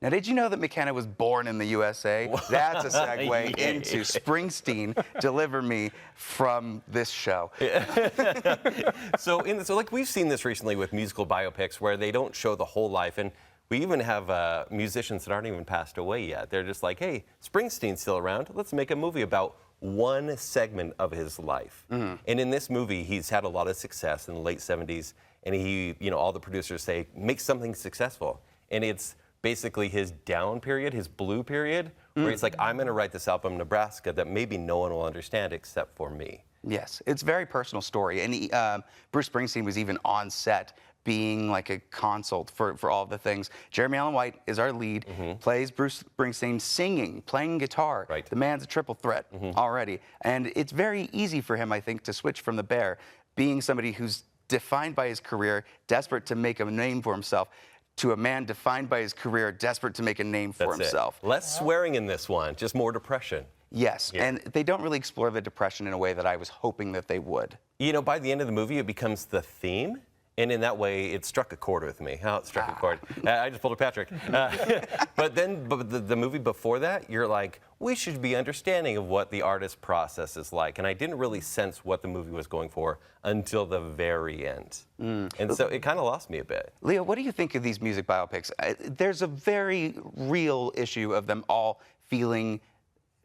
Now, did you know that McKenna was born in the USA? That's a segue into Springsteen, Deliver Me, from this show. So like we've seen this recently with musical biopics where they don't show the whole life, and we even have musicians that aren't even passed away yet. They're just like, hey, Springsteen's still around. Let's make a movie about one segment of his life. And in this movie, he's had a lot of success in the late 70s, and all the producers say, make something successful. And it's basically his down period, his blue period, where he's like, I'm going to write this album, Nebraska, that maybe no one will understand except for me. Yes, it's a very personal story. And Bruce Springsteen was even on set being like a consult for all the things. Jeremy Allen White is our lead, plays Bruce Springsteen singing, playing guitar. Right. The man's a triple threat already. And it's very easy for him, I think, to switch from the Bear, being somebody who's defined by his career, desperate to make a name for himself, to a man defined by his career, desperate to make a name for himself. Less swearing in this one, just more depression. Yes, and they don't really explore the depression in a way that I was hoping that they would. You know, by the end of the movie, it becomes the theme. And in that way, it struck a chord with me. How it struck a chord. I just pulled a Patrick. But the movie before that, you're like, we should be understanding of what the artist process is like. And I didn't really sense what the movie was going for until the very end. And so it kind of lost me a bit. Leo, what do you think of these music biopics? There's a very real issue of them all feeling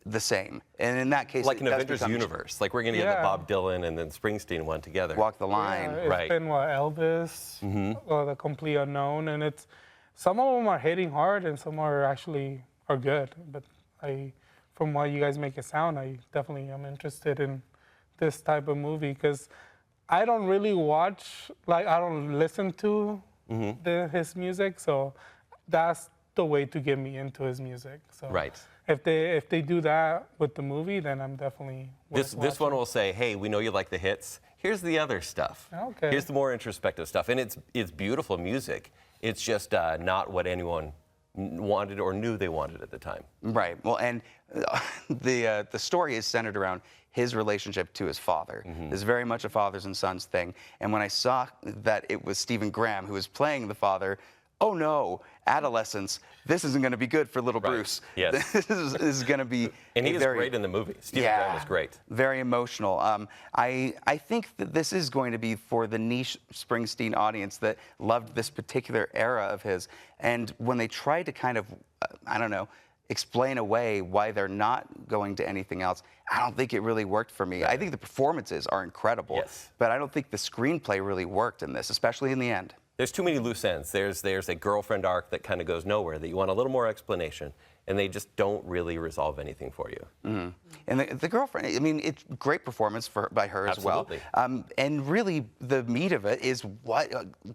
the same. And in that case, like an Avengers universe. Like we're going to get the Bob Dylan and then Springsteen one together. Walk the line. Yeah, it's been what, Elvis, or The Complete Unknown, and it's some of them are hitting hard and some are good. But from what you guys make it sound, I definitely am interested in this type of movie because I don't really watch, I don't listen to his music, so that's the way to get me into his music. So if they do that with the movie, then I'm definitely this one will say, hey, we know you like the hits. Here's the other stuff. Okay. Here's the more introspective stuff, and it's beautiful music. It's just not what anyone wanted or knew they wanted at the time. Right. Well, and the story is centered around his relationship to his father. It's very much a fathers and sons thing. And when I saw that it was Stephen Graham who was playing the father, oh no, adolescence, this isn't going to be good for little Bruce. Yes. This is going to be and he is great in the movie. Stephen Graham is great. Very emotional. I think that this is going to be for the niche Springsteen audience that loved this particular era of his. And when they try to kind of, I don't know, explain away why they're not going to anything else, I don't think it really worked for me. I think the performances are incredible, but I don't think the screenplay really worked in this, especially in the end. There's too many loose ends. There's a girlfriend arc that kind of goes nowhere, that you want a little more explanation, and they just don't really resolve anything for you. And the girlfriend, I mean, it's great performance by her as well. And really, the meat of it is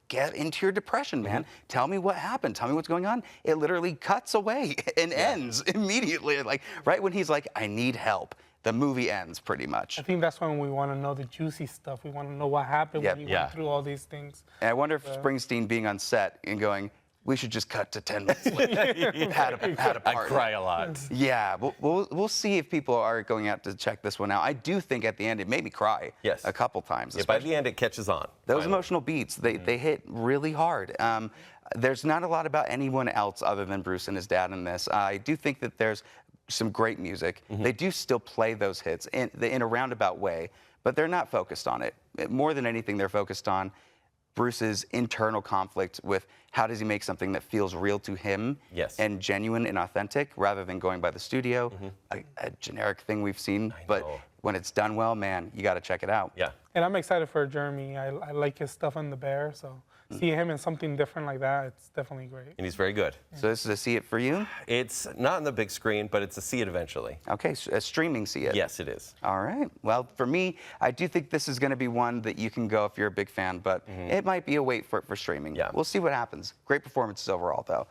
get into your depression, man. Tell me what happened. Tell me what's going on. It literally cuts away and ends immediately. Like right when he's like, I need help. The movie ends pretty much. I think that's when we want to know the juicy stuff. We want to know what happened when he went through all these things. And I wonder if Springsteen being on set and going, we should just cut to 10 minutes later. had a part. I cry a lot. Yeah, we'll see if people are going out to check this one out. I do think at the end it made me cry a couple times. Yeah, by the end it catches on. Those emotional beats, they hit really hard. There's not a lot about anyone else other than Bruce and his dad in this. I do think that there's some great music. They do still play those hits in a roundabout way, but they're not focused on it. More than anything, they're focused on Bruce's internal conflict with how does he make something that feels real to him and genuine and authentic rather than going by the studio, a generic thing we've seen. But when it's done well, man, you got to check it out. Yeah. And I'm excited for Jeremy. I like his stuff on The Bear, so see him in something different like that, it's definitely great. And he's very good. So this is a see it for you? It's not on the big screen, but it's a see it eventually. Okay, a streaming see it. Yes, it is. All right. Well, for me, I do think this is going to be one that you can go if you're a big fan, but it might be a wait for streaming. Yeah. We'll see what happens. Great performances overall, though.